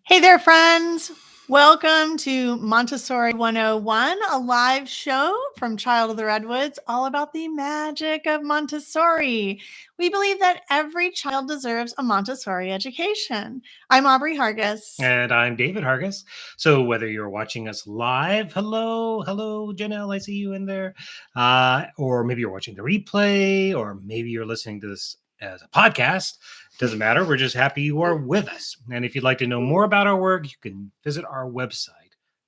Hey there, friends. Welcome to Montessori 101, a live show from Child of the Redwoods, all about the magic of Montessori. We believe that every child deserves a Montessori education. I'm Aubrey Hargis. And I'm David Hargis. So whether you're watching us live, hello, Janelle, I see you in there. Or maybe you're watching the replay, or maybe you're listening to this as a podcast. Doesn't matter. We're just happy you are with us. And if you'd like to know more about our work, you can visit our website,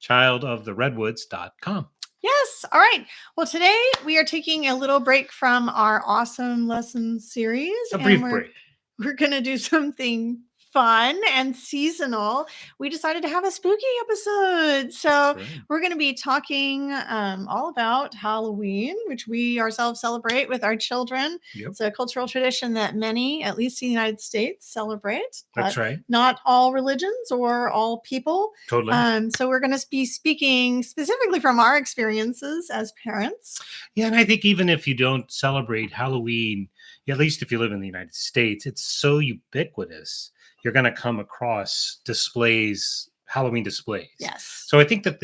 childoftheredwoods.com. Yes. All right. Well, today we are taking a little break from our awesome lesson series. A brief break. We're going to do something fun and seasonal. We decided to have a spooky episode. So we're going to be talking all about Halloween, which we ourselves celebrate with our children. Yep. It's a cultural tradition that many, at least in the United States, celebrate. That's right. Not all religions or all people. Totally. So we're going to be speaking specifically from our experiences as parents. Yeah, and I think even if you don't celebrate Halloween, at least if you live in the United States, it's so ubiquitous. You're going to come across displays, Halloween displays. Yes. So I think that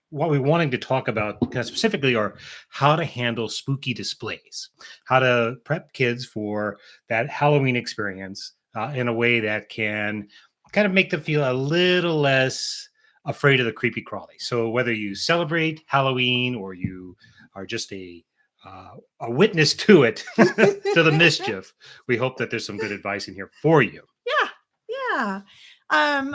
what we're wanting to talk about kind of specifically are how to handle spooky displays, how to prep kids for that Halloween experience in a way that can kind of make them feel a little less afraid of the creepy crawly. So whether you celebrate Halloween or you are just a witness to it, to the mischief, we hope that there's some good advice in here for you. Yeah. I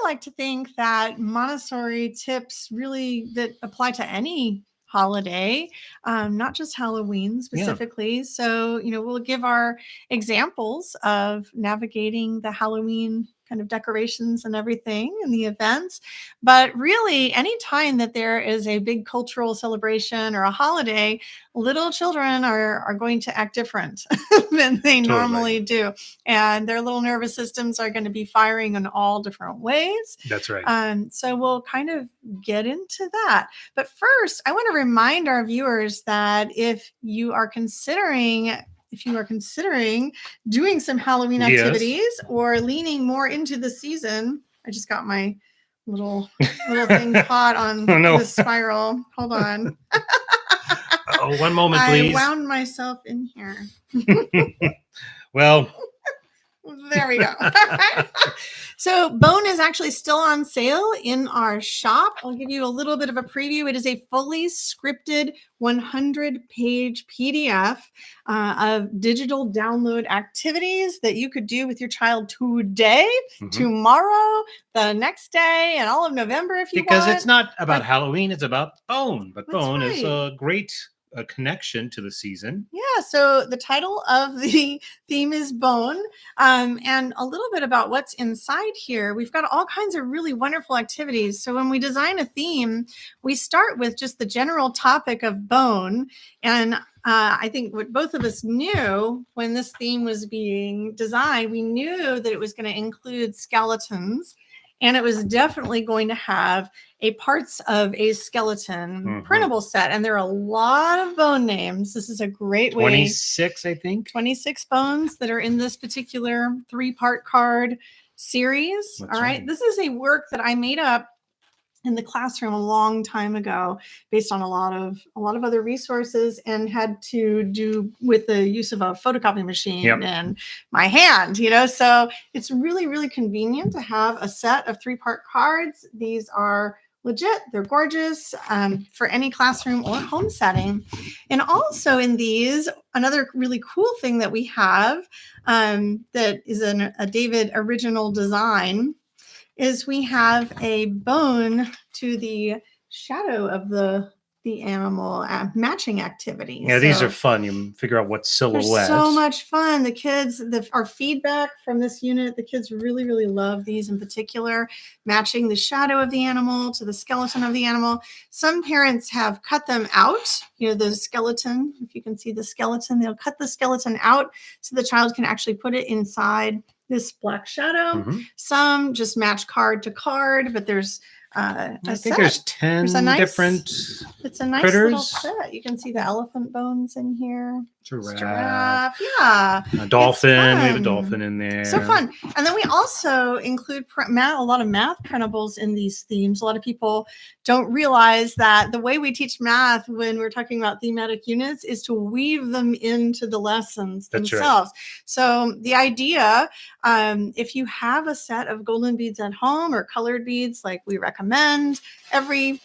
like to think that Montessori tips really that apply to any holiday, not just Halloween specifically. Yeah. So, we'll give our examples of navigating the Halloween kind of decorations and everything and the events. But really, anytime that there is a big cultural celebration or a holiday, little children are going to act different than they normally do. And their little nervous systems are going to be firing in all different ways. That's right. So we'll kind of get into that. But first, I want to remind our viewers that if you are considering doing some Halloween activities or leaning more into the season, I just got my little thing caught on the spiral. Hold on. Oh, one moment, please. I wound myself in here. Well, there we go. So Bone is actually still on sale in our shop. I'll give you a little bit of a preview. It is a fully scripted 100-page PDF of digital download activities that you could do with your child today, tomorrow, the next day, and all of November if you want. Because it's not about Halloween, it's about Bone. But Bone is a great connection to the season. Yeah, so the title of the theme is Bone, and a little bit about what's inside here. We've got all kinds of really wonderful activities. So when we design a theme, we start with just the general topic of bone, and I think what both of us knew when this theme was being designed, we knew that it was going to include skeletons. And it was definitely going to have parts of a skeleton printable set. And there are a lot of bone names. This is a great way. 26, I think. 26 bones that are in this particular 3-part card series. That's all right. This is a work that I made up in the classroom a long time ago, based on a lot of other resources, and had to do with the use of a photocopy machine and my hand, so it's really, really convenient to have a set of 3-part cards. These are legit. They're gorgeous for any classroom or home setting. And also in these, another really cool thing that we have that is a David original design is we have a bone to the shadow of the animal matching activity. Yeah, these are fun. You figure out what silhouette. They're so much fun. The kids, our feedback from this unit, the kids really, really love these in particular, matching the shadow of the animal to the skeleton of the animal. Some parents have cut them out, the skeleton. If you can see the skeleton, they'll cut the skeleton out so the child can actually put it inside this black shadow. Some just match card to card, but there's I think set. there's 10 different It's a nice critters. little set. You can see the elephant bones in here. Giraffe. Yeah. A dolphin. We have a dolphin in there. So fun. And then we also include a lot of math printables in these themes. A lot of people don't realize that the way we teach math when we're talking about thematic units is to weave them into the lessons themselves. Right. So the idea, if you have a set of golden beads at home or colored beads, like we recommend, every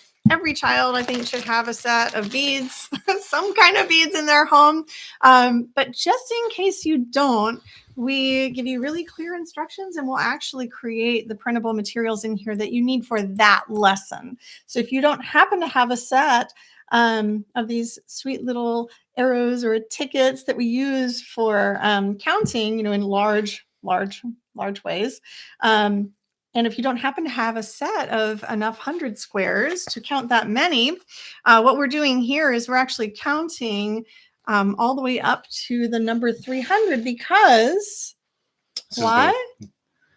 child, I think, should have a set of beads, some kind of beads in their home. But just in case you don't, we give you really clear instructions, and we'll actually create the printable materials in here that you need for that lesson. So if you don't happen to have a set of these sweet little arrows or tickets that we use for counting, in large ways, and if you don't happen to have a set of enough 100 squares to count that many, what we're doing here is we're actually counting all the way up to the number 300 because why?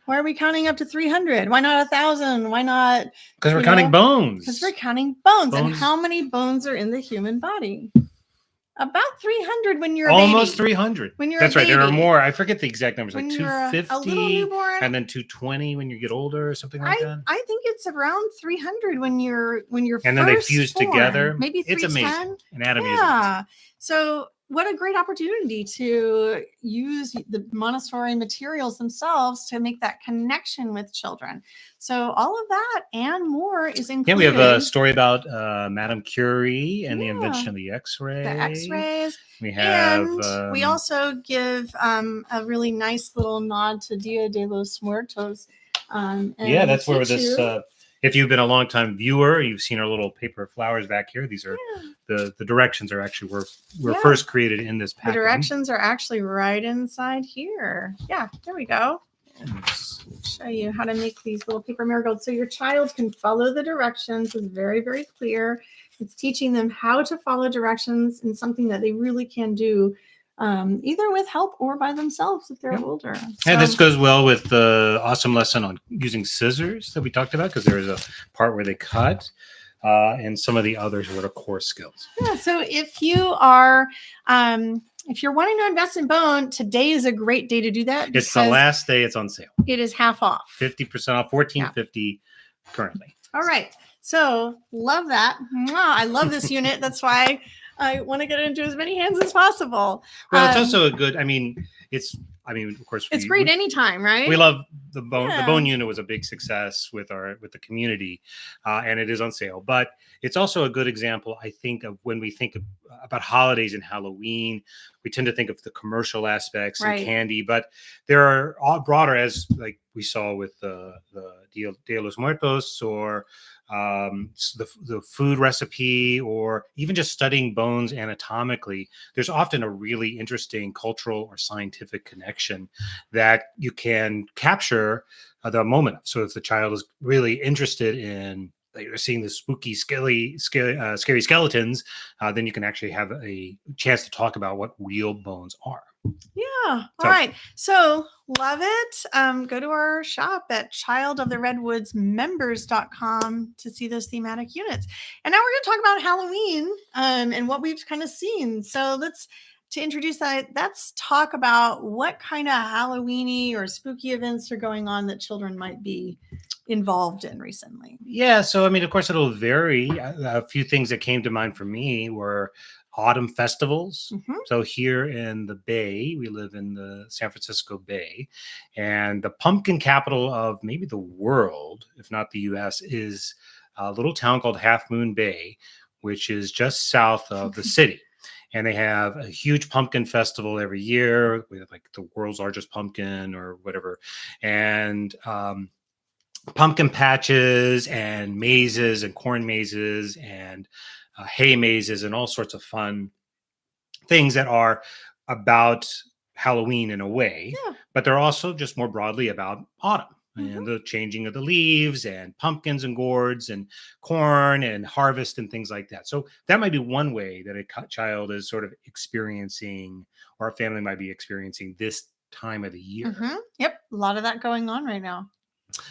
Why are we counting up to 300? Why not 1,000? Why not? Because we're counting bones. Because we're counting bones. And how many bones are in the human body? About 300 when you're almost 300. When you're That's a right. baby. There are more. I forget the exact numbers. When like you're 250 a little newborn, and then 220 when you get older or something like that. I think it's around 300 when you're and then they fuse born. Together. Maybe 310. It's amazing. Anatomy is amazing. So what a great opportunity to use the Montessori materials themselves to make that connection with children. So all of that and more is included. Yeah, we have a story about Madame Curie and the invention of the X-ray. The X-rays. We have. And we also give a really nice little nod to Dia de los Muertos. That's where this. If you've been a long time viewer, you've seen our little paper flowers back here. These are the directions are actually were first created in this pattern. The directions are actually right inside here. Yeah, there we go. Show you how to make these little paper marigolds so your child can follow the directions. It's very, very clear. It's teaching them how to follow directions in something that they really can do, either with help or by themselves if they're older. And this goes well with the awesome lesson on using scissors that we talked about, because there is a part where they cut and some of the others were the core skills. Yeah, so if you are if you're wanting to invest in bone, today is a great day to do that. It's the last day it's on sale. It is half off. 50% off, $14.50 currently. All right. So love that. I love this unit. That's why I want to get it into as many hands as possible. Well, it's also a good, of course, it's great anytime, right? We love the bone. Yeah. The bone unit was a big success with the community, and it is on sale. But it's also a good example, I think, of when we think about holidays and Halloween. We tend to think of the commercial aspects and candy, but there are all broader, as like we saw with the Dia de los Muertos, or the food recipe, or even just studying bones anatomically. There's often a really interesting cultural or scientific connection that you can capture the moment of. So if the child is really interested in seeing the spooky, scary skeletons, then you can actually have a chance to talk about what real bones are. Yeah. All right. So love it. Go to our shop at childoftheredwoodsmembers.com to see those thematic units. And now we're going to talk about Halloween and what we've kind of seen. So to introduce that, let's talk about what kind of Halloween-y or spooky events are going on that children might be involved in recently. Yeah. So, of course, it'll vary. A few things that came to mind for me were autumn festivals. Mm-hmm. So here in the Bay, we live in the San Francisco Bay, and the pumpkin capital of maybe the world, if not the US, is a little town called Half Moon Bay, which is just south of the city. And they have a huge pumpkin festival every year. We have like the world's largest pumpkin or whatever. And pumpkin patches and mazes and corn mazes and hay mazes and all sorts of fun things that are about Halloween in a way, but they're also just more broadly about autumn. Mm-hmm. And the changing of the leaves and pumpkins and gourds and corn and harvest and things like that. So that might be one way that a child is sort of experiencing, or a family might be experiencing, this time of the year. Mm-hmm. Yep. A lot of that going on right now.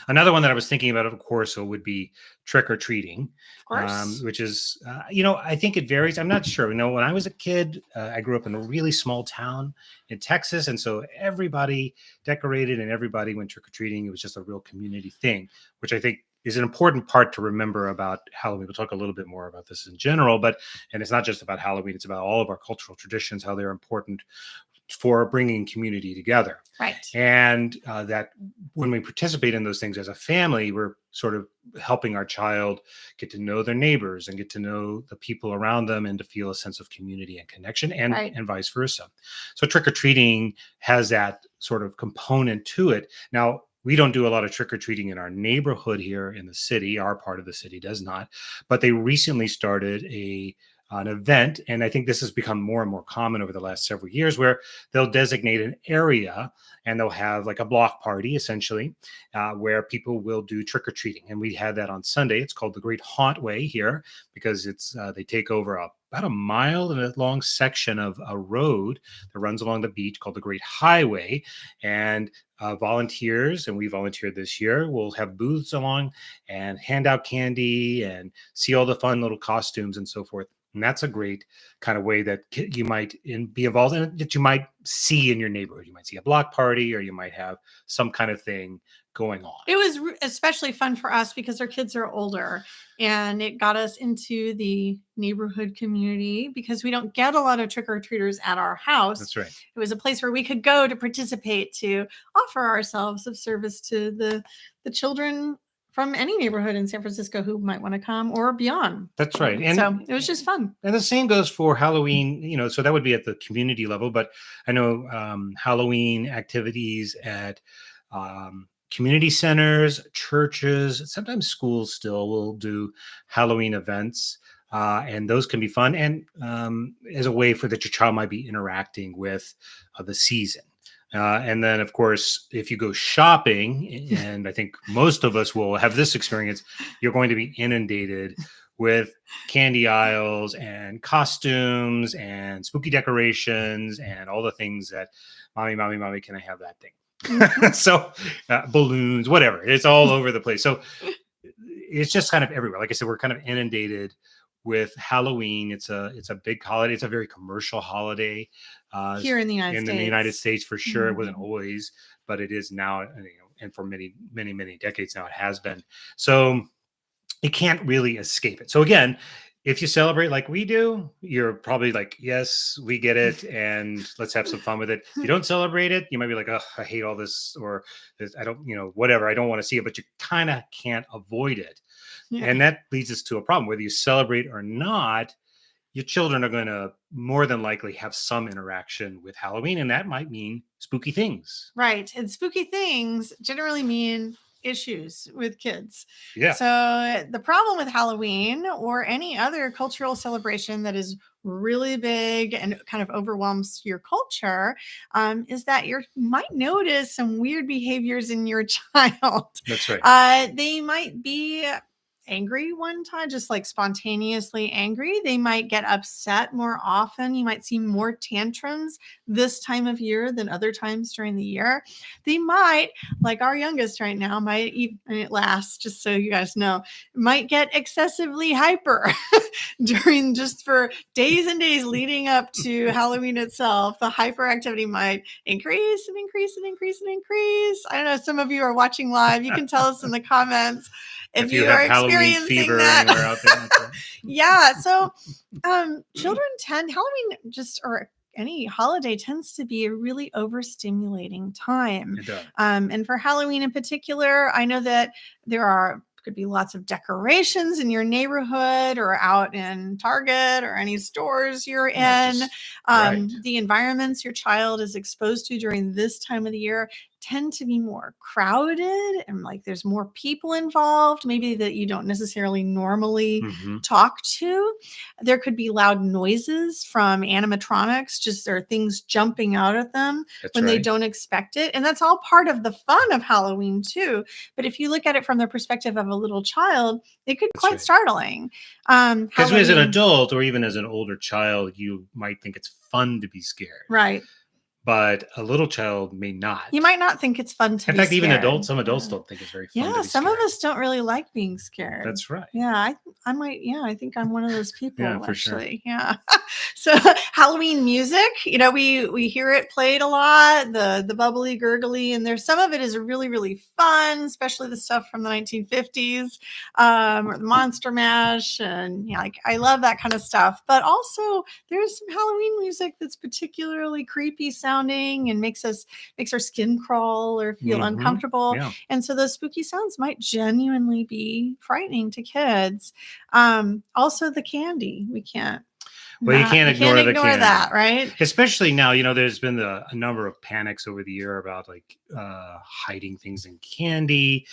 Another one that I was thinking about, of course, so would be trick or treating, Of course. which is, I think it varies. I'm not sure. When I was a kid, I grew up in a really small town in Texas. And so everybody decorated and everybody went trick or treating. It was just a real community thing, which I think is an important part to remember about Halloween. We'll talk a little bit more about this in general, and it's not just about Halloween, it's about all of our cultural traditions, how they're important for bringing community together. Right. And that when we participate in those things as a family, we're sort of helping our child get to know their neighbors and get to know the people around them and to feel a sense of community and connection, and, Right. and vice versa. So trick-or-treating has that sort of component to it. Now, we don't do a lot of trick-or-treating in our neighborhood here in the city. Our part of the city does not. But they recently started an event, and I think this has become more and more common over the last several years, where they'll designate an area and they'll have like a block party, essentially, where people will do trick-or-treating. And we had that on Sunday. It's called the Great Haunt Way here, because they take over about a mile and a long section of a road that runs along the beach called the Great Highway. And volunteers, and we volunteered this year, will have booths along and hand out candy and see all the fun little costumes and so forth. And that's a great kind of way that you might be involved in, that you might see in your neighborhood. You might see a block party, or you might have some kind of thing going on. It was especially fun for us because our kids are older, and it got us into the neighborhood community because we don't get a lot of trick-or-treaters at our house. That's right. It was a place where we could go to participate, to offer ourselves of service to the children from any neighborhood in San Francisco who might want to come or beyond. That's right. And so it was just fun. And the same goes for Halloween, so that would be at the community level. But I know Halloween activities at community centers, churches, sometimes schools still will do Halloween events. And those can be fun, and as a way for that your child might be interacting with the season. And then, of course, if you go shopping, and I think most of us will have this experience, you're going to be inundated with candy aisles and costumes and spooky decorations and all the things that, mommy, can I have that thing? Mm-hmm. So balloons, whatever, it's all over the place. So it's just kind of everywhere. Like I said, we're kind of inundated with Halloween. It's a big holiday. It's a very commercial holiday here in the United States for sure. Mm-hmm. It wasn't always, but it is now, and for many decades now it has been. So it can't really escape it. So again, if you celebrate like we do, you're probably like, yes, we get it, and let's have some fun with it. If you don't celebrate it, you might be like, oh, I hate all this, or this, I don't, whatever, I don't want to see it, but you kind of can't avoid it. Yeah. And that leads us to a problem. Whether you celebrate or not, your children are going to more than likely have some interaction with Halloween, and that might mean spooky things. Right. And spooky things generally mean issues with kids. Yeah. So the problem with Halloween or any other cultural celebration that is really big and kind of overwhelms your culture is that you might notice some weird behaviors in your child. That's right. They might be angry one time, just like spontaneously angry. They might get upset more often. You might see more tantrums this time of year than other times during the year. They might, like our youngest right now, might even, and it lasts, just so you guys know, might get excessively hyper during, just for days and days leading up to Halloween itself. The hyperactivity might increase and increase and increase and increase. I don't know, some of you are watching live. You can tell us in the comments if you are experiencing fever that. Anywhere out there. Yeah. So children Halloween or any holiday tends to be a really overstimulating time. It does. And for Halloween in particular, I know that there could be lots of decorations in your neighborhood or out in Target or any stores you're in. Right. The environments your child is exposed to during this time of the year tend to be more crowded, and like there's more people involved, maybe that you don't necessarily normally talk to. There could be loud noises from animatronics, just there are things jumping out at them when they don't expect it. And that's all part of the fun of Halloween too. But if you look at it from the perspective of a little child, it could be quite startling. Because as an adult or even as an older child, you might think it's fun to be scared. Right. but a little child may not. You might not think it's fun to In be fact, even scared. some adults don't think it's very fun to Yeah, be some of scared. us don't really like being scared. That's right. Yeah, I might. Yeah, I think I'm one of those people. Yeah, for sure. Actually, yeah. So Halloween music, we hear it played a lot. The bubbly, gurgly, and there's some of it is really really fun, especially the stuff from the 1950s, or the Monster Mash, and like I love that kind of stuff. But also there's some Halloween music that's particularly creepy sounding and makes our skin crawl or feel uncomfortable. Yeah. And so those spooky sounds might genuinely be frightening to kids. Also the candy, we can't. Well, you can't ignore the candy. That, right? Especially now, there's been a number of panics over the year about like hiding things in candy.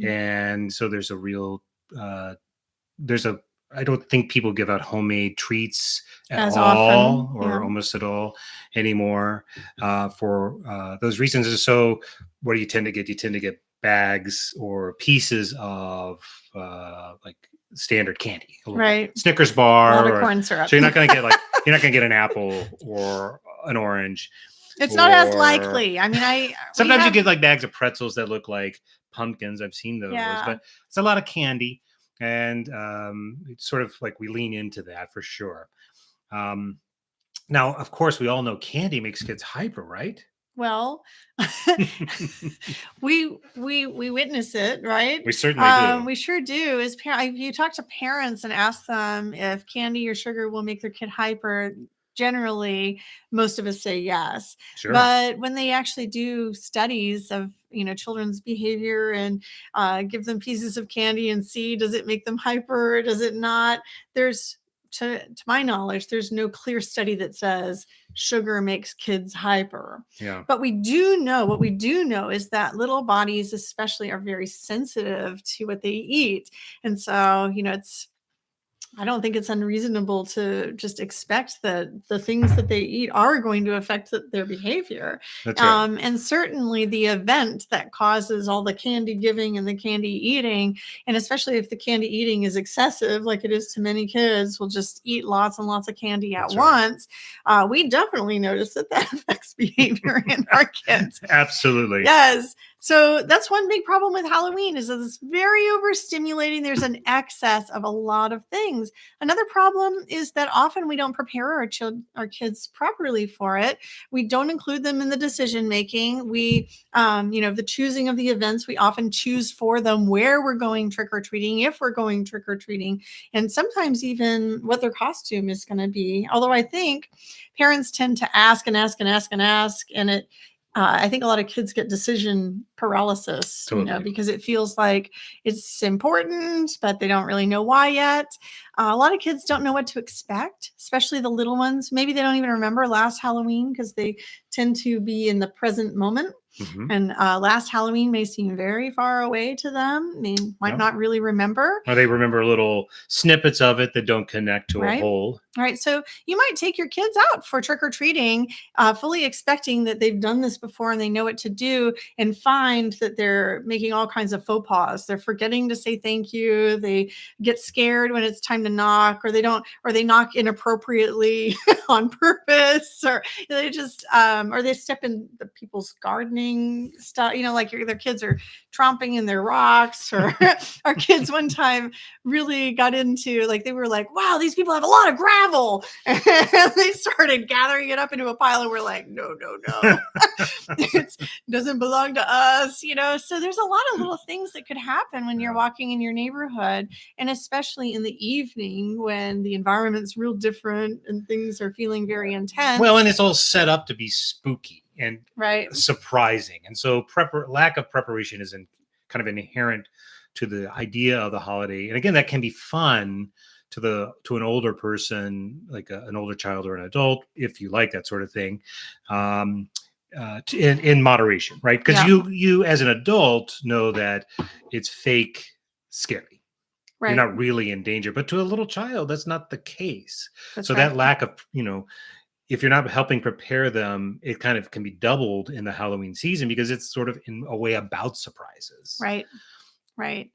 And so there's a real, I don't think people give out homemade treats at all or almost at all anymore for those reasons. And so what do you tend to get? You tend to get bags or pieces of like standard candy, right? Snickers bar, a lot of corn syrup. So you're not going to get an apple or an orange. It's not as likely. I mean, sometimes you get like bags of pretzels that look like pumpkins. I've seen those, but it's a lot of candy, and it's sort of like we lean into that for sure. Now, of course, we all know candy makes kids hyper, right? Well, we witness it, right? We certainly do. We sure do. As if you talk to parents and ask them if candy or sugar will make their kid hyper, generally most of us say yes. Sure. But when they actually do studies of children's behavior and give them pieces of candy and see, does it make them hyper or does it not? There's to my knowledge, there's no clear study that says sugar makes kids hyper. Yeah. But what we do know is that little bodies especially are very sensitive to what they eat. And so, I don't think it's unreasonable to just expect that the things that they eat are going to affect their behavior. That's right. And certainly the event that causes all the candy giving and the candy eating, and especially if the candy eating is excessive, like it is to many kids, will just eat lots and lots of candy at once. We definitely notice that affects behavior in our kids. Absolutely. Yes. So that's one big problem with Halloween is that it's very overstimulating. There's an excess of a lot of things. Another problem is that often we don't prepare our kids properly for it. We don't include them in the decision making. We, the choosing of the events, we often choose for them where we're going trick-or-treating, if we're going trick-or-treating, and sometimes even what their costume is going to be. Although I think parents tend to ask and ask and ask and ask, and I think a lot of kids get decision paralysis, totally. Because it feels like it's important, but they don't really know why yet. A lot of kids don't know what to expect, especially the little ones. Maybe they don't even remember last Halloween because they tend to be in the present moment. And last Halloween may seem very far away to them. They might not really remember. Or they remember little snippets of it that don't connect to a whole. Right. So you might take your kids out for trick-or-treating, fully expecting that they've done this before and they know what to do, and find that they're making all kinds of faux pas. They're forgetting to say thank you. They get scared when it's time to knock, or they knock inappropriately on purpose, or they just, or they step in the people's gardening stuff, like their kids are tromping in their rocks, or our kids one time really got into, they were like, wow, these people have a lot of gravel. And they started gathering it up into a pile, and we're like, no. It doesn't belong to us, So there's a lot of little things that could happen when you're walking in your neighborhood, and especially in the evening when the environment's real different and things are feeling very intense. Well, and it's all set up to be spooky and surprising. And so lack of preparation is kind of inherent to the idea of the holiday. And again, that can be fun to an older person, like an older child or an adult, if you like that sort of thing, in moderation, right? Because you as an adult know that it's fake scary. Right. You're not really in danger, but to a little child, that's not the case. That lack of, if you're not helping prepare them, it kind of can be doubled in the Halloween season because it's sort of in a way about surprises. Right. Right.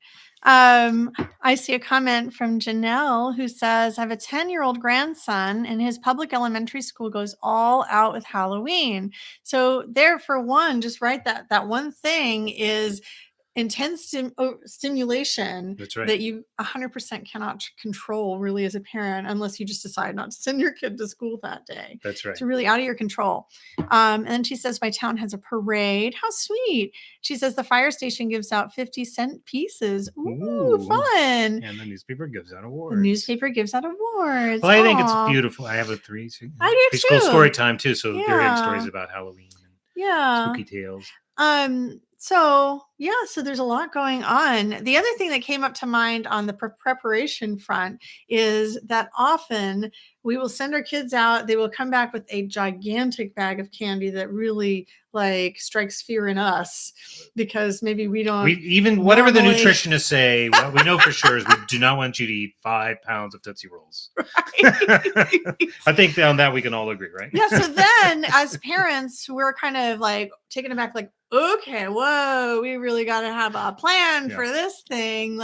I see a comment from Janelle who says, I have a 10-year-old grandson and his public elementary school goes all out with Halloween. So there, for one, just write that one thing is intense stimulation That's right. that you 100% cannot control really as a parent unless you just decide not to send your kid to school that day. That's right. It's really out of your control. And then she says, my town has a parade. How sweet. She says the fire station gives out 50-cent pieces. Ooh, fun. And the newspaper gives out awards. The newspaper gives out awards. Well, I think it's beautiful. I have a preschool story time too. So they're hearing stories about Halloween and spooky tales. So there's a lot going on. The other thing that came up to mind on the preparation front is that often we will send our kids out. They will come back with a gigantic bag of candy that really strikes fear in us because maybe we don't. Whatever the nutritionists say, what we know for sure is we do not want you to eat 5 pounds of Tootsie Rolls. Right. I think on that we can all agree, right? Yeah. So then as parents, we're kind of taken aback, okay, whoa, we really got to have a plan for this thing.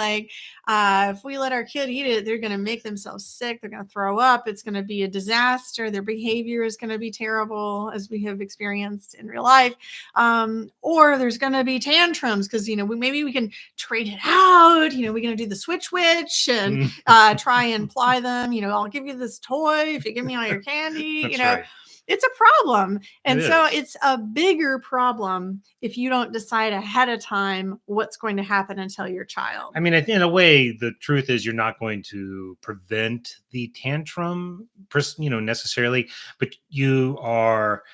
If we let our kid eat it, they're going to make themselves sick. They're going to throw up. It's going to be a disaster. Their behavior is going to be terrible, as we have experienced in real life. Or there's going to be tantrums because, maybe we can trade it out. We're going to do the switch witch and try and ply them. I'll give you this toy if you give me all your candy. That's right. It's a problem. And it's a bigger problem if you don't decide ahead of time what's going to happen and tell your child. I mean, in a way, the truth is you're not going to prevent the tantrum, necessarily, but you are,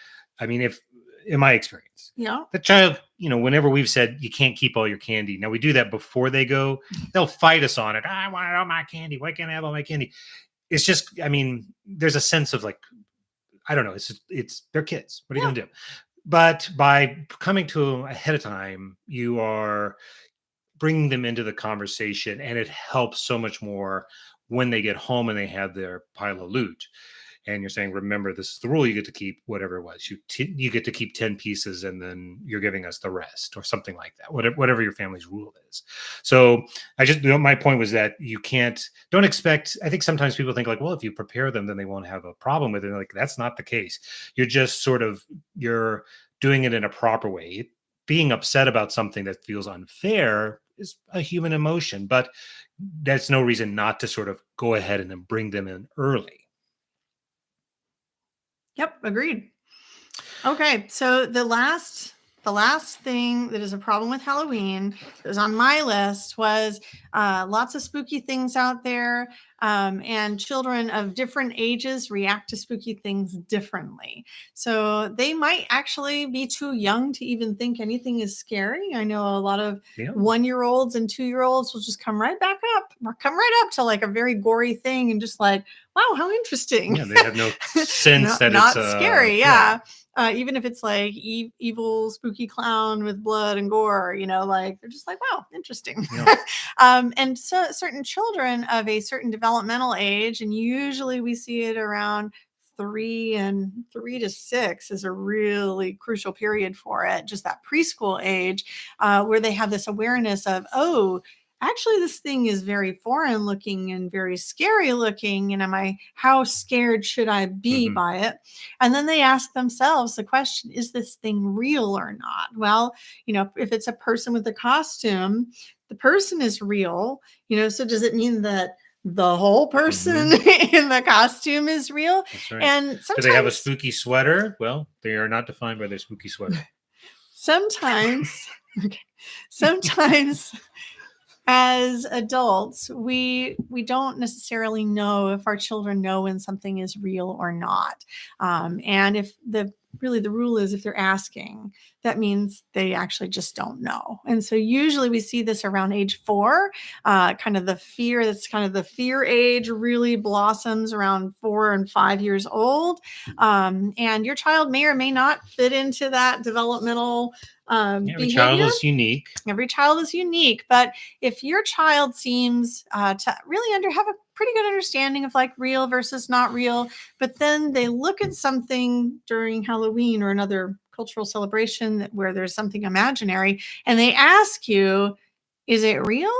if in my experience, the child, whenever we've said you can't keep all your candy. Now we do that before they go, they'll fight us on it. I want all my candy. Why can't I have all my candy? It's just, there's a sense of I don't know. It's their kids. What are you going to do? But by coming to them ahead of time, you are bringing them into the conversation, and it helps so much more when they get home and they have their pile of loot. And you're saying, remember, this is the rule. You get to keep whatever it was. You get to keep 10 pieces, and then you're giving us the rest, or something like that. Whatever your family's rule is. So my point was that don't expect. I think sometimes people think well, if you prepare them, then they won't have a problem with it. That's not the case. You're just you're doing it in a proper way. Being upset about something that feels unfair is a human emotion, but that's no reason not to go ahead and then bring them in early. Yep, agreed. Okay, so the last thing that is a problem with Halloween that was on my list was lots of spooky things out there, and children of different ages react to spooky things differently. So they might actually be too young to even think anything is scary. I know a lot of 1-year-olds and 2-year-olds will just come right up to a very gory thing and just wow, how interesting. Yeah, they have no sense that not it's scary. Yeah. Even if it's evil, spooky clown with blood and gore, they're just wow, interesting. Yeah. And so certain children of a certain developmental age, and usually we see it around 3 to 6 is a really crucial period for it. Just that preschool age, where they have this awareness of, actually, this thing is very foreign looking and very scary looking. And how scared should I be by it? And then they ask themselves the question, is this thing real or not? Well, if it's a person with a costume, the person is real, so does it mean that the whole person in the costume is real? That's right. And sometimes, do they have a spooky sweater? Well, they are not defined by their spooky sweater. Sometimes as adults, we don't necessarily know if our children know when something is real or not. And if the rule is if they're asking, that means they actually just don't know. And so usually we see this around age 4, kind of the fear age really blossoms around 4 and 5 years old. And your child may or may not fit into that developmental every child is unique. Every child is unique. But if your child seems to really have a pretty good understanding of real versus not real, but then they look at something during Halloween or another cultural celebration where there's something imaginary, and they ask you, is it real?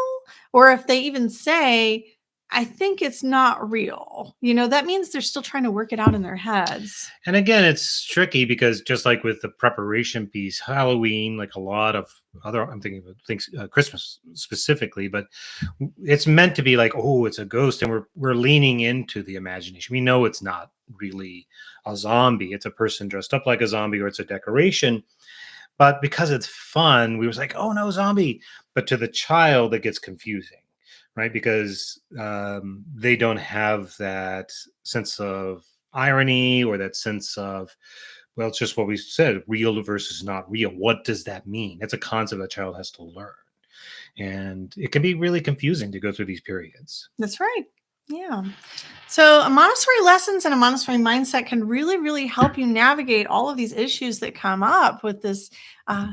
Or if they even say, I think it's not real, that means they're still trying to work it out in their heads. And again, it's tricky because just like with the preparation piece, Halloween, like a lot of other, I'm thinking of things, Christmas specifically, but it's meant to be like, oh, it's a ghost, and we're leaning into the imagination. We know it's not really a zombie; it's a person dressed up like a zombie, or it's a decoration. But because it's fun, we was like, oh no, zombie. But to the child, it gets confusing, right? Because they don't have that sense of irony or that sense of, well, it's just what we said, real versus not real. What does that mean? It's a concept that child has to learn. And it can be really confusing to go through these periods. That's right. Yeah. So a Montessori lessons and a Montessori mindset can really, really help you navigate all of these issues that come up with this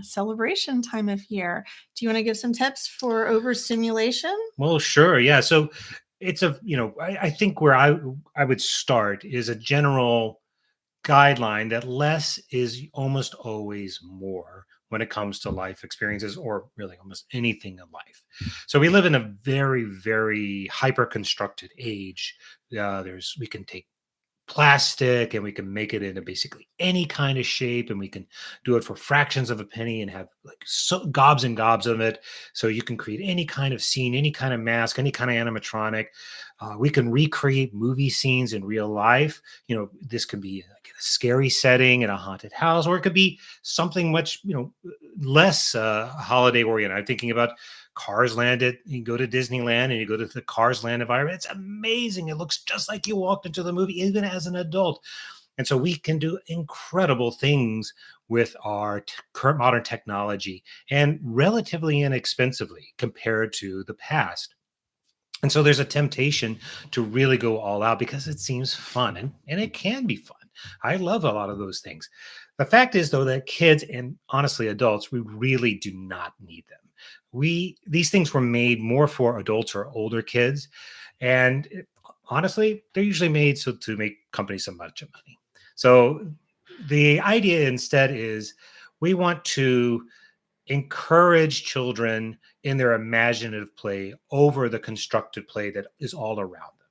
celebration time of year. Do you want to give some tips for overstimulation? Well, sure. Yeah. So it's I think where I would start is a general guideline that less is almost always more when it comes to life experiences, or really almost anything in life. So we live in a very, very hyper constructed age. We can take plastic and we can make it into basically any kind of shape, and we can do it for fractions of a penny and have like gobs and gobs of it, so you can create any kind of scene, any kind of mask, any kind of animatronic. We can recreate movie scenes in real life. This can be like in a scary setting in a haunted house, or it could be something much less holiday oriented. I'm thinking about Cars Land. You go to Disneyland and you go to the Cars Land environment. It's amazing. It looks just like you walked into the movie, even as an adult. And so we can do incredible things with our current modern technology, and relatively inexpensively compared to the past. And so there's a temptation to really go all out because it seems fun, and it can be fun. I love a lot of those things. The fact is, though, that kids and honestly adults, we really do not need them. These things were made more for adults or older kids, and honestly, they're usually made so to make companies some bunch of money. So the idea instead is we want to encourage children in their imaginative play over the constructed play that is all around them.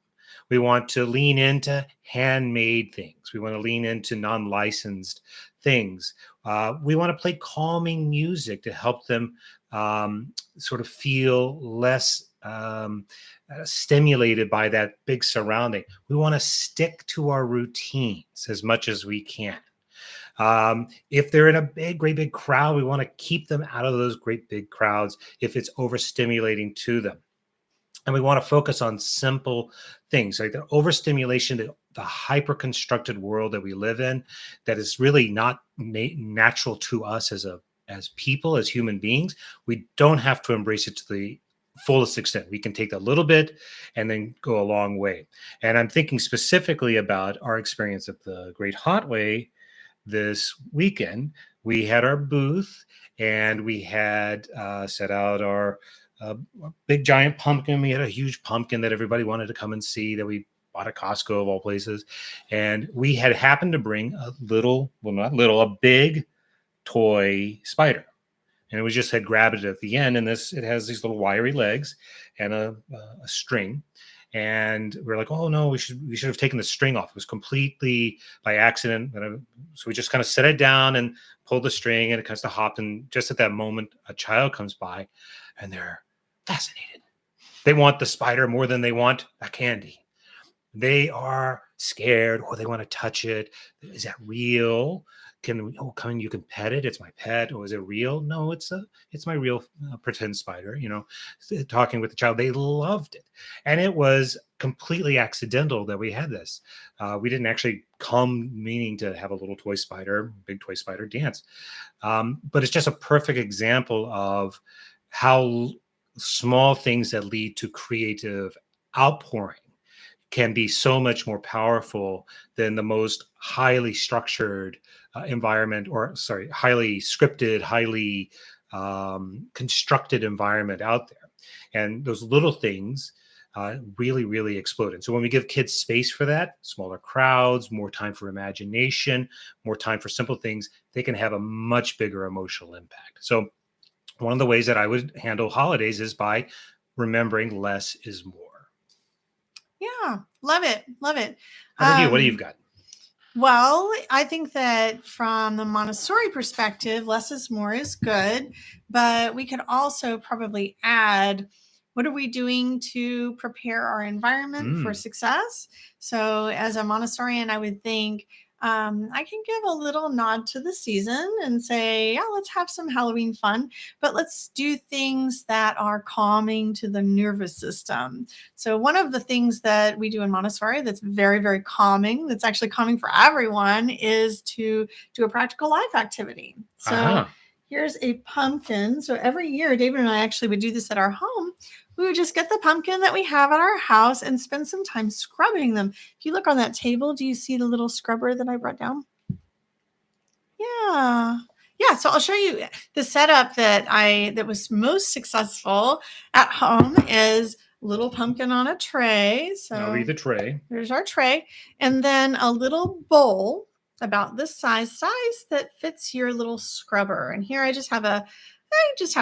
We want to lean into handmade things. We want to lean into non-licensed things. We want to play calming music to help them sort of feel less stimulated by that big surrounding. We want to stick to our routines as much as we can. If they're in a great big crowd, we want to keep them out of those great big crowds if it's overstimulating to them. And we want to focus on simple things like the overstimulation, the hyper constructed world that we live in, that is really not natural to us as people, as human beings. We don't have to embrace it to the fullest extent. We can take a little bit and then go a long way. And I'm thinking specifically about our experience at the Great Hot Way this weekend. We had our booth, and we had set out our big giant pumpkin. We had a huge pumpkin that everybody wanted to come and see, that we bought at Costco of all places. And we had happened to bring a a big toy spider. And we just had grabbed it at the end. And it has these little wiry legs and a string. And we're like, oh no, we should have taken the string off. It was completely by accident. So we just kind of set it down and pulled the string, and it kind of hopped. And just at that moment, a child comes by, and they're fascinated. They want the spider more than they want a candy. They are scared, or they want to touch it. Is that real? Come, you can pet it. It's my pet. Or is it real? No, it's my real pretend spider. Talking with the child, they loved it, and it was completely accidental that we had this. We didn't actually come meaning to have a little toy spider, big toy spider dance, but it's just a perfect example of how small things that lead to creative outpouring can be so much more powerful than the most highly structured environment, or sorry, highly scripted, highly constructed environment out there. And those little things really, really explode. And so when we give kids space for that, smaller crowds, more time for imagination, more time for simple things, they can have a much bigger emotional impact. So one of the ways that I would handle holidays is by remembering less is more. Yeah, love it. Love it. How about you? What do you've got? Well, I think that from the Montessori perspective, less is more is good, but we could also probably add, what are we doing to prepare our environment for success? So as a Montessorian, I would think I can give a little nod to the season and say, yeah, let's have some Halloween fun, but let's do things that are calming to the nervous system. So one of the things that we do in Montessori that's very, very calming, that's actually calming for everyone, is to do a practical life activity. So here's a pumpkin. So every year, David and I actually would do this at our home. We would just get the pumpkin that we have at our house and spend some time scrubbing them. If you look on that table, do you see the little scrubber that I brought down? Yeah. Yeah, so I'll show you the setup that was most successful at home is little pumpkin on a tray. So that'll be the tray. There's our tray. And then a little bowl about this size that fits your little scrubber. And here I just have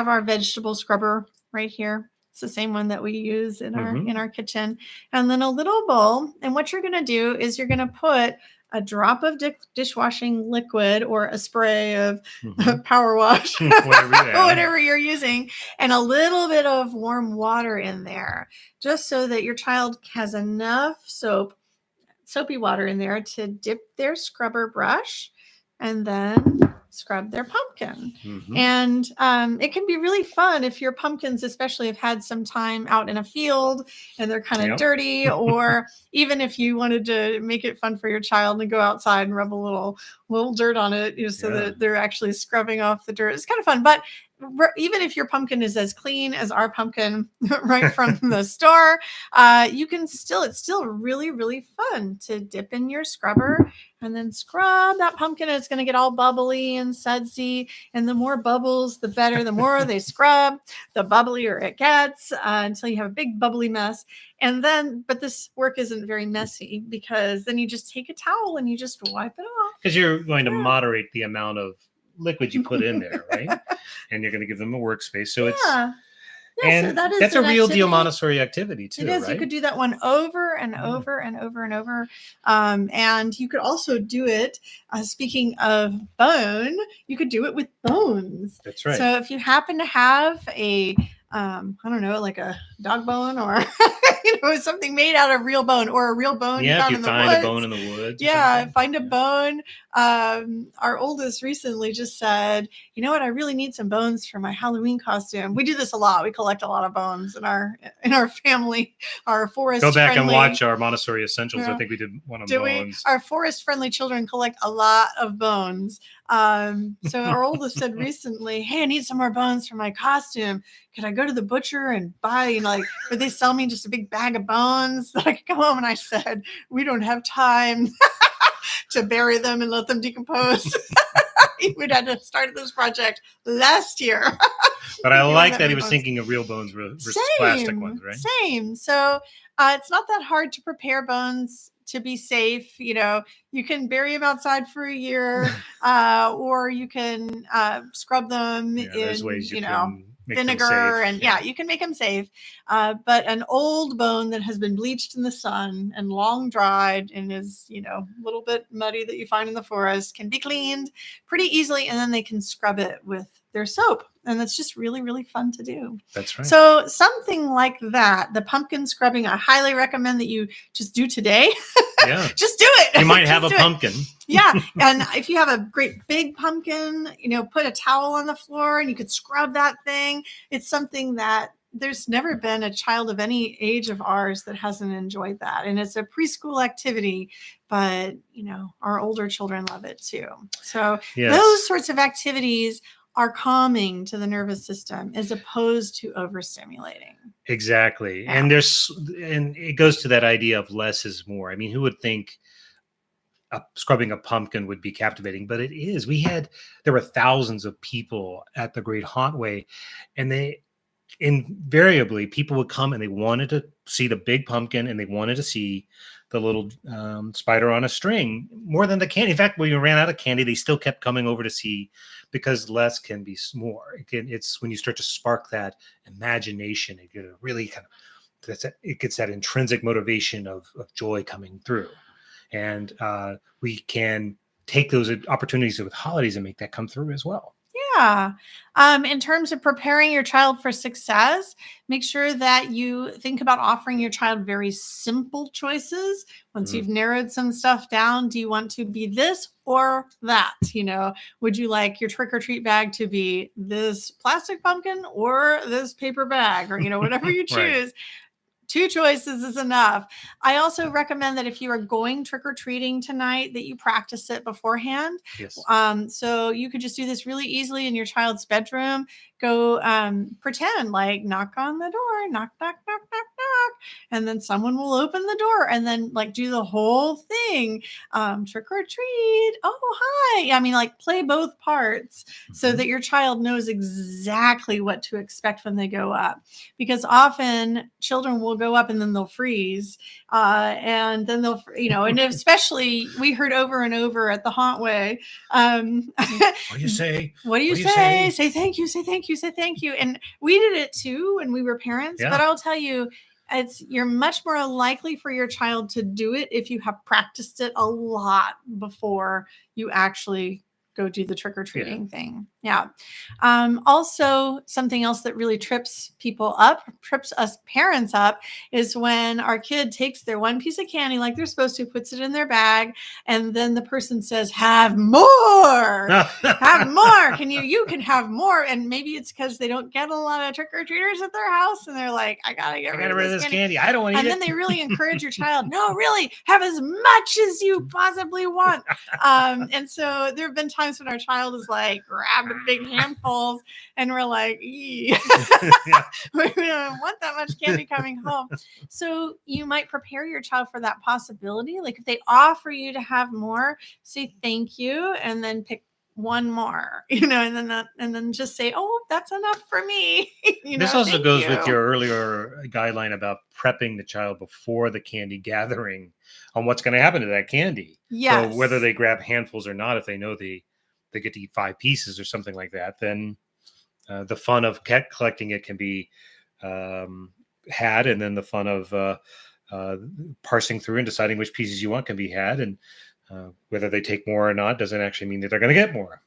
our vegetable scrubber right here. It's the same one that we use in our kitchen. And then a little bowl. And what you're going to do is you're going to put a drop of dishwashing liquid or a spray of power wash, whatever you're using, and a little bit of warm water in there, just so that your child has enough soapy water in there to dip their scrubber brush and then scrub their pumpkin. And it can be really fun if your pumpkins especially have had some time out in a field and they're kind of dirty, or even if you wanted to make it fun for your child and go outside and rub a little dirt on it, so that they're actually scrubbing off the dirt. It's kind of fun. But even if your pumpkin is as clean as our pumpkin right from the store, it's still really, really fun to dip in your scrubber and then scrub that pumpkin. It's going to get all bubbly and sudsy. And the more bubbles, the better. The more they scrub, the bubblier it gets until you have a big bubbly mess. And then, but this work isn't very messy because then you just take a towel and you just wipe it off. Because you're going to moderate the amount of liquid you put in there, right? And you're going to give them a workspace. So it's and so that's a real deal Montessori activity too. It is. Right? You could do that one over and over and over and over. And you could also do it. Speaking of bone, you could do it with bones. That's right. So if you happen to have a I don't know, like a dog bone or something made out of real bone, or a real bone. Yeah, if you find a bone in the woods. Yeah, find a bone. Our oldest recently just said, you know what, I really need some bones for my Halloween costume. We do this a lot. We collect a lot of bones in our family. Our forest Go back and watch our Montessori Essentials. Yeah. I think we did one on bones. Our forest friendly children collect a lot of bones. So our oldest said recently, hey, I need some more bones for my costume. Could I go to the butcher and buy, would they sell me just a big bag of bones that I could come home? And I said, we don't have time to bury them and let them decompose. We'd had to start this project last year. But I like that he was thinking of real bones versus plastic ones, right? Same. So it's not that hard to prepare bones to be safe. You can bury them outside for a year, or you can scrub them in, ways you can vinegar, and you can make them safe. But an old bone that has been bleached in the sun and long dried and is, a little bit muddy that you find in the forest can be cleaned pretty easily, and then they can scrub it with their soap. And that's just really, really fun to do. That's right. So something like that, the pumpkin scrubbing, I highly recommend that you just do today. Yeah. Just do it. You might have a pumpkin. Yeah. And if you have a great big pumpkin, put a towel on the floor and you could scrub that thing. It's something that there's never been a child of any age of ours that hasn't enjoyed that. And it's a preschool activity, but, our older children love it too. So those sorts of activities are calming to the nervous system as opposed to overstimulating. Exactly. Yeah. And it goes to that idea of less is more. I mean, who would think scrubbing a pumpkin would be captivating? But it is. There were thousands of people at the Great Hauntway, and invariably people would come and they wanted to see the big pumpkin and they wanted to see the little spider on a string more than the candy. In fact, when we ran out of candy, they still kept coming over to see, because less can be more. It's when you start to spark that imagination, it really kind of, it gets that intrinsic motivation of joy coming through. And we can take those opportunities with holidays and make that come through as well. Yeah. In terms of preparing your child for success, make sure that you think about offering your child very simple choices. Once you've narrowed some stuff down, do you want to be this or that? Would you like your trick or treat bag to be this plastic pumpkin or this paper bag, or, whatever you choose? Right. 2 choices is enough. I also recommend that if you are going trick-or-treating tonight, that you practice it beforehand. Yes. So you could just do this really easily in your child's bedroom. Go pretend like knock on the door, knock, knock, knock, knock, knock. And then someone will open the door, and then like do the whole thing. Trick or treat. Oh, hi. I mean, like play both parts so that your child knows exactly what to expect when they go up. Because often children will go up and then they'll freeze. And then they'll, and especially we heard over and over at the Hauntway. What do you say? What do you say? Say thank you, say thank you, say thank you. And we did it too when we were parents, but I'll tell you, you're much more likely for your child to do it if you have practiced it a lot before you actually go do the trick-or-treating thing. Yeah. Also, something else that really trips us parents up, is when our kid takes their one piece of candy like they're supposed to, puts it in their bag, and then the person says, have more, have more. You can have more. And maybe it's because they don't get a lot of trick-or-treaters at their house, and they're like, I gotta get rid of this candy. I don't want to eat it. And then they really encourage your child, no, really, have as much as you possibly want. And so there have been times when our child is like grabbed big handfuls, and we're like, we don't want that much candy coming home. So you might prepare your child for that possibility. Like if they offer you to have more, say thank you, and then pick one more, and then just say, oh, that's enough for me. This also goes with your earlier guideline about prepping the child before the candy gathering on what's going to happen to that candy. Yes. So whether they grab handfuls or not, if they know they get to eat 5 pieces or something like that, then the fun of collecting it can be had, and then the fun of parsing through and deciding which pieces you want can be had, and whether they take more or not doesn't actually mean that they're going to get more,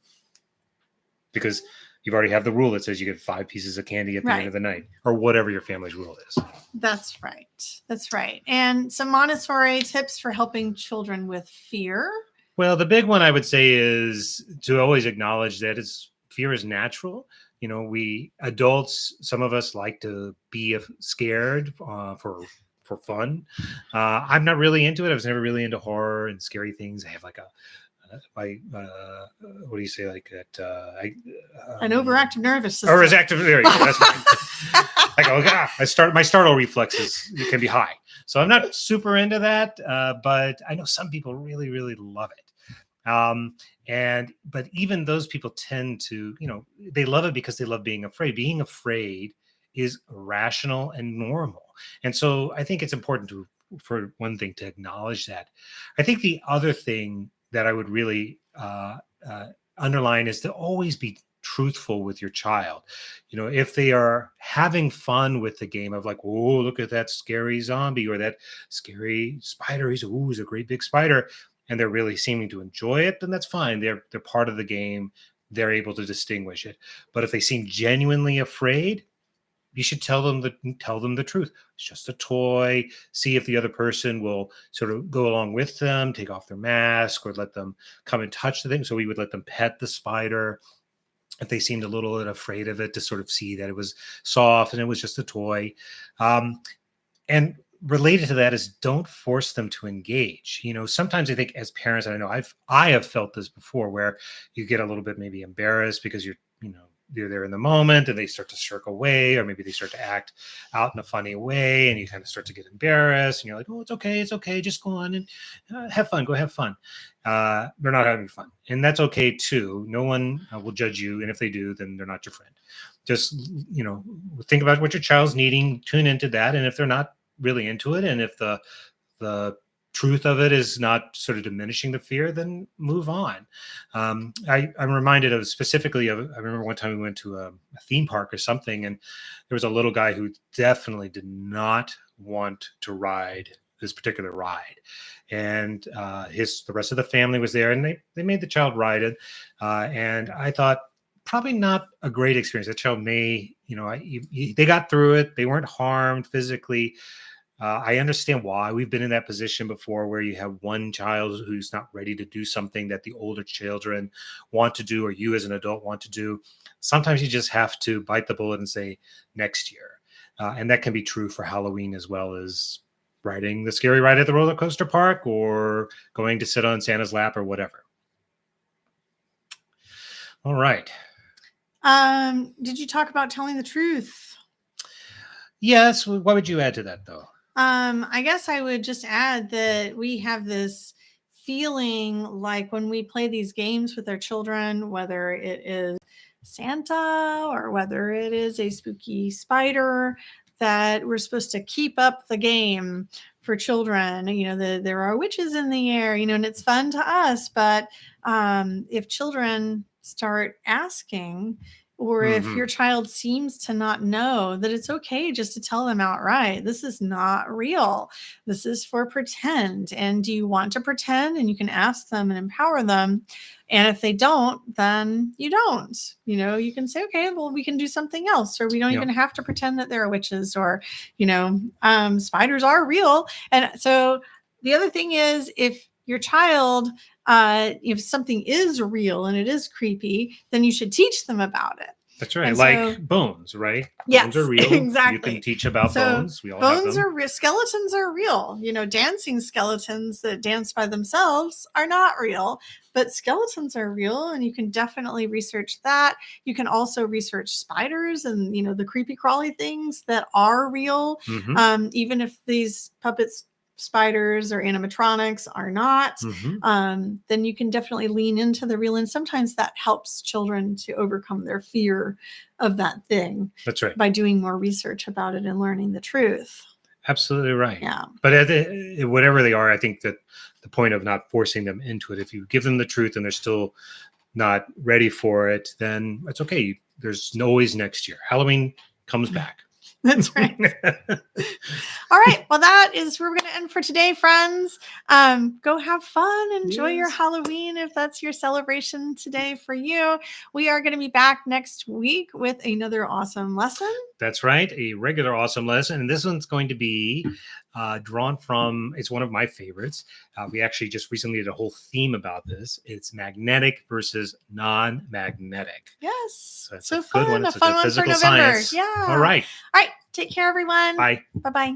because you've already have the rule that says you get 5 pieces of candy at the end of the night, or whatever your family's rule is. That's right. That's right. And some Montessori tips for helping children with fear. Well, the big one I would say is to always acknowledge that fear is natural. We adults, some of us like to be scared for fun. I'm not really into it. I was never really into horror and scary things. I have like what do you say, like that? An overactive nervous system. Or is active? There you go. That's right. Like, oh god, my startle reflexes can be high. So I'm not super into that, but I know some people really, really love it. But even those people tend to, they love it because they love being afraid. Being afraid is rational and normal. And so I think it's important for one thing, to acknowledge that. I think the other thing that I would really underline is to always be truthful with your child. If they are having fun with the game of like, oh, look at that scary zombie, or that scary spider, he's a great big spider, and they're really seeming to enjoy it, then that's fine. They're part of the game. They're able to distinguish it. But if they seem genuinely afraid, you should tell them the truth. It's just a toy. See if the other person will sort of go along with them, take off their mask, or let them come and touch the thing. So we would let them pet the spider if they seemed a little bit afraid of it, to sort of see that it was soft and it was just a toy. And related to that is, don't force them to engage. Sometimes I think as parents, and I know I have felt this before, where you get a little bit maybe embarrassed because you're there in the moment, and they start to shirk away, or maybe they start to act out in a funny way, and you kind of start to get embarrassed, and you're like, oh, it's okay, just go on and have fun, go have fun. They're not having fun, and that's okay too. No one will judge you, and if they do, then they're not your friend. just, think about what your child's needing, tune into that. And if they're not really into it, and if the truth of it is not sort of diminishing the fear, then move on. I'm reminded of specifically of, I remember one time we went to a theme park or something, and there was a little guy who definitely did not want to ride this particular ride. And the rest of the family was there, and they made the child ride it. And I thought, probably not a great experience. The child may, they got through it. They weren't harmed physically. I understand why. We've been in that position before, where you have one child who's not ready to do something that the older children want to do, or you as an adult want to do. Sometimes you just have to bite the bullet and say next year. And that can be true for Halloween as well as riding the scary ride at the roller coaster park, or going to sit on Santa's lap, or whatever. All right. Did you talk about telling the truth? Yes. What would you add to that, though? I guess I would just add that we have this feeling like when we play these games with our children, whether it is Santa or whether it is a spooky spider, that we're supposed to keep up the game for children. There are witches in the air, and it's fun to us. But if children start asking, or if your child seems to not know, that it's okay just to tell them outright, this is not real. This is for pretend. And do you want to pretend? And you can ask them and empower them. And if they don't, then you don't. You can say, okay, well, we can do something else, or we don't even have to pretend that there are witches, or, spiders are real. And so the other thing is, if your child, if something is real and it is creepy, then you should teach them about it. That's right. Like bones, right? Yes, bones are real. Exactly. You can teach about bones. We all bones have them. are real. Skeletons are real. Dancing skeletons that dance by themselves are not real, but skeletons are real, and you can definitely research that. You can also research spiders and the creepy crawly things that are real, even if these puppets, spiders, or animatronics are not. Then you can definitely lean into the real, and sometimes that helps children to overcome their fear of that thing. That's right. By doing more research about it and learning the truth. Absolutely right. Yeah. But whatever they are, I think that the point of not forcing them into it, if you give them the truth and they're still not ready for it, then it's okay. There's always next year. Halloween comes back. That's right. All right. Well, that is where we're going to end for today, friends. Go have fun. Enjoy your Halloween if that's your celebration today for you. We are going to be back next week with another awesome lesson. That's right. A regular awesome lesson. And this one's going to be drawn from, it's one of my favorites. We actually just recently did a whole theme about this. It's magnetic versus non-magnetic. Yes. So it's so a fun. good one. A It's fun a one for physical November. science. Yeah. All right. All right. Take care, everyone. Bye. Bye-bye.